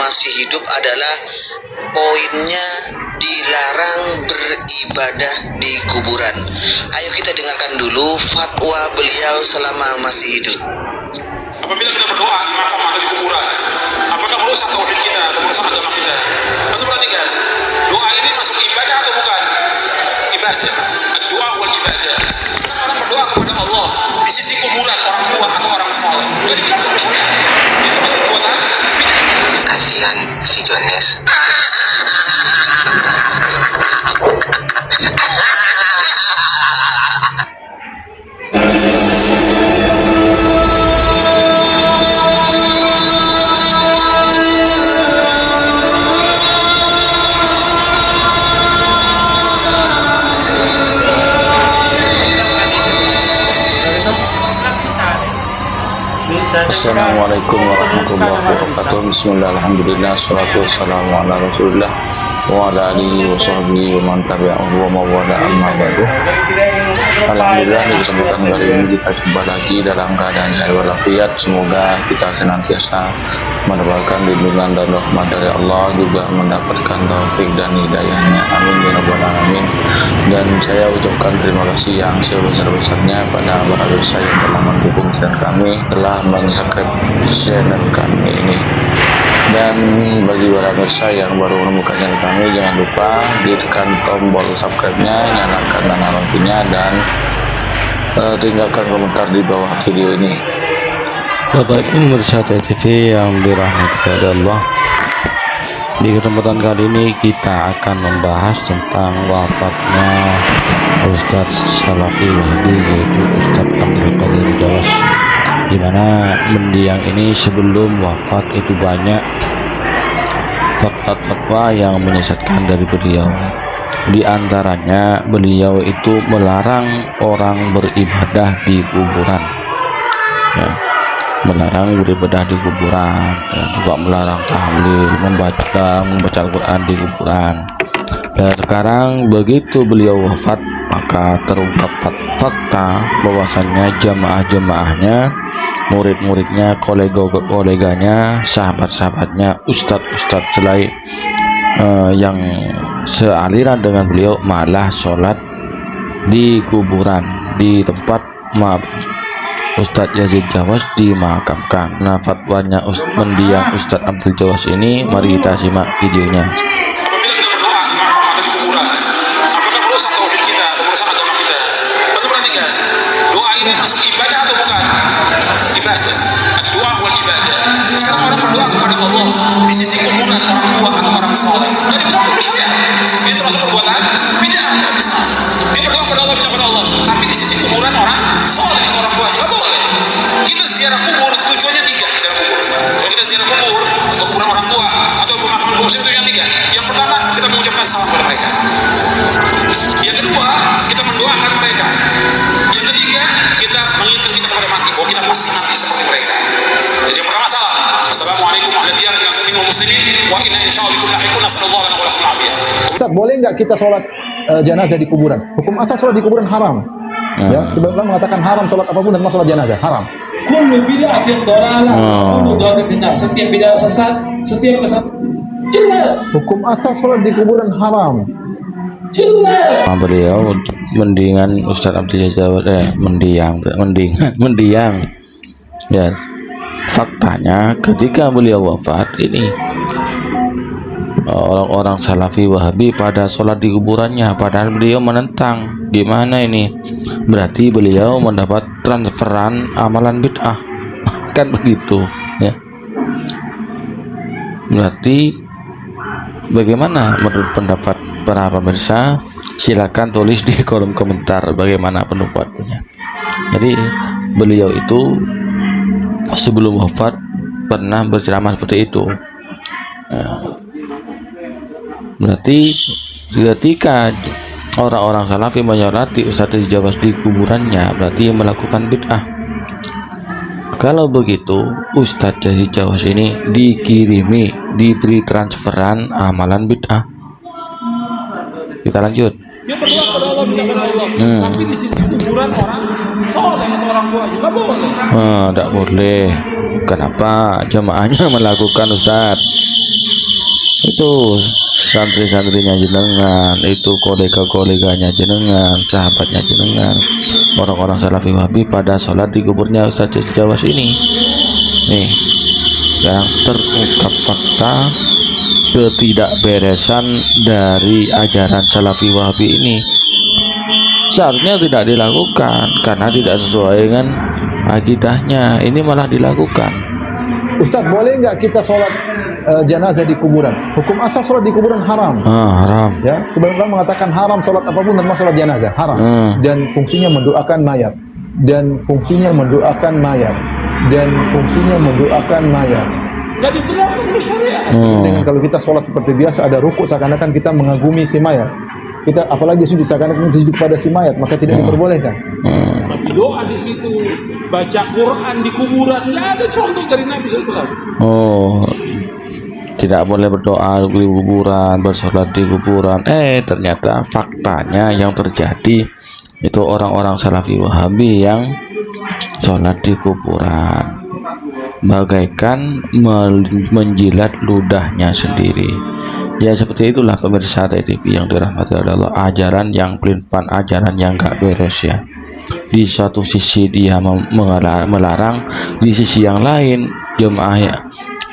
masih hidup adalah poinnya dilarang beribadah di kuburan. Ayo kita dengarkan dulu fatwa beliau selama masih hidup. Apabila kita berdoa di makam atau di kuburan, apakah merusak tauhid kita atau merusak agama kita? Tentu perhatikan, doa ini masuk ibadah atau bukan? Ibadah. Doa wal ibadah. Sekarang orang berdoa kepada Allah di sisi kuburan orang tua atau orang saleh. Jadi bilang itu syariat. Itu masuk perbuatan bidah. Kasihan si Jones. Assalamualaikum warahmatullahi wabarakatuh. Bismillah, alhamdulillah, salatu wassalamu ala rasulillah wa ala alihi wa sahbihi wa man tabi'ahu wa mawala amma ba'du. Alhamdulillah, di kesempatan kali ini kita jumpa lagi dalam keadaan sehat walafiat. Semoga kita senantiasa mendapatkan lindungan dan rahmat dari Allah, juga mendapatkan taufik dan hidayahnya. Amin ya rabbal alamin. Dan saya ucapkan terima kasih yang sebesar-besarnya pada para dosa yang telah mendukung dan kami telah men-subscribe channel kami ini. Dan bagi para pemirsa yang baru menemukan channel kami, jangan lupa tekan tombol subscribe-nya, nyalakan tanda loncengnya, dan tinggalkan komentar di bawah video ini. Bapak Ibu pemirsa TV yang dirahmati Allah, di kesempatan kali ini kita akan membahas tentang wafatnya Ustadz Salafi Wahabi, yaitu Ustadz Abdul Qadir Jawas, di mana mendiang ini sebelum wafat itu banyak fatwa yang menyesatkan dari beliau. Di antaranya beliau itu melarang orang beribadah di kuburan, ya, melarang beribadah di kuburan, ya, juga melarang tahlil, membaca Al-Quran di kuburan. Dan sekarang begitu beliau wafat, maka terungkap fakta bahwasannya jamaah-jamaahnya, murid-muridnya, koleganya, sahabat-sahabatnya, ustadz-ustadz selain yang sealiran dengan beliau malah sholat di kuburan, di tempat Ustadz Yazid Jawas dimakamkan. Nah, fatwanya mendiang Ustadz Abdul Jawas ini, mari kita simak videonya. Apabila kita berdoa di makam atau di kuburan, apakah merusak tauhid kita atau merusak agama kita? Tentu perhatikan, doa ini masuk ibadah atau bukan? Ibadah. Doa wal ibadah. Sekarang orang berdoa kepada Allah di sisi kuburan orang tua atau orang saleh. Jadi bilang itu syariat. Itu masuk perbuatan bidah dalam Islam. Dia berdoa kepada Allah, minta kepada Allah, tapi di sisi kuburan orang saleh atau orang tua, nggak boleh. Kita ziarah kubur tujuannya tiga. Ziarah kubur. Kalau kita ziarah kubur atau kuburan orang tua atau pemakaman muslim itu yang tiga. Yang pertama, kita mengucapkan salam kepada mereka. Yang kedua, kita mendoakan mereka. Yang ketiga, kita mengingatkan kita kepada mati, bahwa kita pasti mati seperti mereka. Jadi yang pertama salam. Assalamualaikum warahmatullahi wabarakatuh. Wa inna insyaallah lahiqun nasallallahu alaihi wa sallam. Ustaz, boleh nggak kita sholat jenazah di kuburan? Hukum asal sholat di kuburan haram. Ya, sebelum mengatakan haram sholat apapun dan sholat jenazah haram. Kullu bid'atin dhalalah, kullu dhalalatin nar. Setiap bid'ah sesat, setiap kesesatan. Jelas. Hukum asal sholat di kuburan haram. Jelas. Beliau mendingan Ustadz Abdul Jawas, mendiang. Ya, faktanya ketika beliau wafat ini, orang-orang Salafi Wahabi pada sholat di kuburannya, padahal beliau menentang. Gimana ini? Berarti beliau mendapat transferan amalan bid'ah, kan begitu, ya? Berarti bagaimana menurut pendapat para pemirsa? Silakan tulis di kolom komentar bagaimana pendapatnya. Jadi beliau itu sebelum wafat pernah berceramah seperti itu. Berarti ketika orang-orang Salafi menyolati Ustadz Jawas di kuburannya, berarti melakukan bid'ah. Kalau begitu, Ustadz Jawas ini dikirimi, diberi transferan amalan bid'ah. Kita lanjut. Dia berdoa kepada Allah, minta kepada Allah, tapi di sisi kuburan orang soleh atau orang tua juga boleh. Tidak boleh. Kenapa? Jamaahnya melakukan, Ustadz. itu santri-santrinya jenengan, itu kolega-koleganya jenengan, sahabatnya jenengan, orang-orang Salafi Wahabi pada sholat di kuburnya Ustadz Jawas ini. Nih, yang terungkap fakta ketidakberesan dari ajaran Salafi Wahabi ini. Seharusnya tidak dilakukan karena tidak sesuai dengan akidahnya. Ini malah dilakukan. Ustadz, boleh nggak kita sholat jenazah di kuburan? Hukum asal sholat di kuburan haram. Haram. Ya, sebenarnya mengatakan haram sholat apapun termasuk sholat jenazah haram. Dan fungsinya mendoakan mayat. Dan fungsinya mendoakan mayat. Dan fungsinya mendoakan mayat. Jadi dibenarkan oleh syariat. Dengan kalau kita sholat seperti biasa ada rukuk seakan-akan kita mengagumi si mayat. Kita apalagi sujud seakan-akan sujud pada si mayat, maka tidak diperbolehkan. Tapi doa di situ, baca Quran di kuburan, nggak ada contoh dari Nabi SAW. Oh, tidak boleh berdoa di kuburan, bersolat di kuburan. Ternyata faktanya yang terjadi itu orang-orang Salafi Wahabi yang sholat di kuburan, bagaikan menjilat ludahnya sendiri. Ya seperti itulah pemirsa TV yang dirahmati Allah, ajaran yang pelin-pelan, ajaran yang gak beres ya. Di satu sisi dia melarang, di sisi yang lain jemaah ya,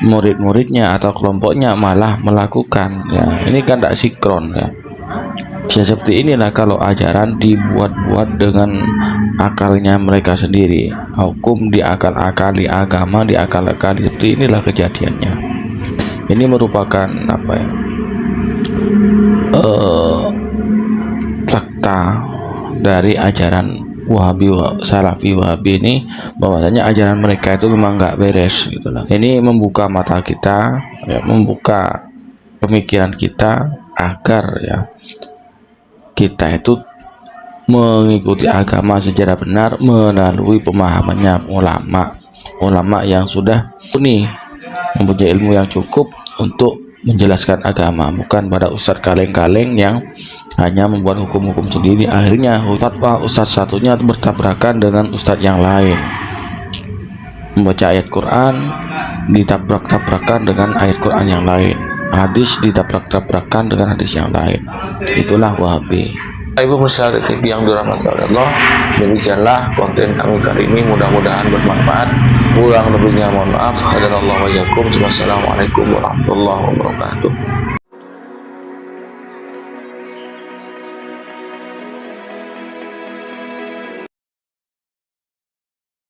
murid-muridnya atau kelompoknya malah melakukan ya. Ini kan tidak sinkron ya. Ya seperti inilah kalau ajaran dibuat-buat dengan akalnya mereka sendiri, hukum diakal-akali, agama diakal-akali, seperti inilah kejadiannya. Ini merupakan apa ya, fakta dari ajaran Wahabi, Salafi Wahabi ini, bahwasanya ajaran mereka itu memang nggak beres gitu lah. Ini membuka mata kita ya, membuka pemikiran kita agar ya kita itu mengikuti agama secara benar melalui pemahamannya ulama yang sudah mempunyai ilmu yang cukup untuk menjelaskan agama, bukan pada ustadz kaleng-kaleng yang hanya membuat hukum-hukum sendiri. Akhirnya fatwa ustadz satunya bertabrakan dengan ustadz yang lain, membaca ayat Quran ditabrak-tabrakan dengan ayat Quran yang lain, hadis ditabrak-tabrakan dengan hadis yang lain. Itulah Wahabi. Ibu besar TV yang dirahmati Allah, demikianlah konten kami kali ini, mudah-mudahan bermanfaat. Kurang lebihnya mohon maaf. Hadanallahu wa iyyakum. Wassalamualaikum warahmatullahi wabarakatuh.